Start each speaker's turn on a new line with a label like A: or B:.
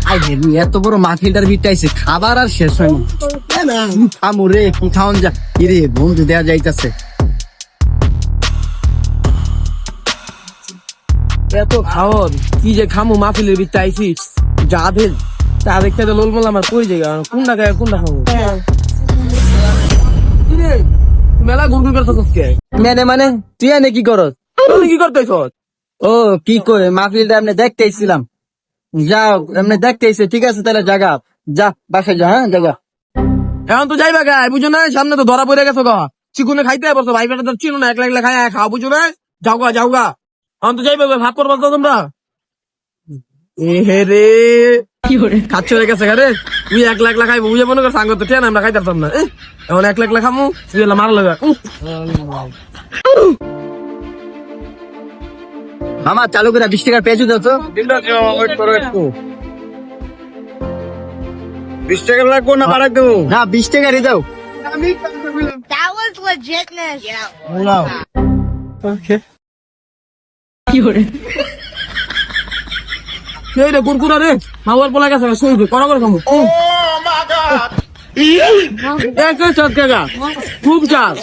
A: I heavy এত বড় মাহফিলটার ভিটাইছে খাবার আর শেষ হয়নি আমুরে কি খাওন যা কিরে বন্ধু দেয়া যাইতাছে
B: এত খাওয়ার কি যে খামু মাহফিলের ভিতরে আইছি যা ভেল তা দেখতে তো লোলমোল আমার পড়ে যায় কোনটা খাই কোনটা খাবো কিরে মেলা গুনগুন করতেছস কে মানে তুই এনে কি করস তুই কি করতেছ
A: ও কি করে মাহফিলটা এমনি দেখতেইছিলাম যাও এমনি দেখতেইছে ঠিক আছে তাহলে জাগা যা বাসায় যা হ্যাঁ জাগা
B: এখন তো যাইবা গাই বুঝো না সামনে তো ধরা পড়ে গেছো গা চিকুনে খাইতে পারছো ভাই বেটা তো চিনো না একলা একলা খাই খাওয়া বুঝো না যাও গা এখন তো যাইবা ভাত করবা তো তোমরা এ হে রে কি করে খাচ্ছ হয়ে গেছে রে তুই একলা একলা খাইবো বুঝে মনে কর সাঙ্গ তো ঠিক আমরা খাইতে পারতাম না এখন একলা একলা খামু তুই এলা মারা লাগা
A: মামা চালু করে 20 টাকার পেঁচু দাও তো
C: 20 টাকা লাগবো না বাড়াই দেবো?
A: না 20 টাকারই দাও
D: That was legitness.
B: এই রে কুরকুরা রে মাওয়ার পোলা গেছে শুইবে করা করে খামু এক চাট খুব চাট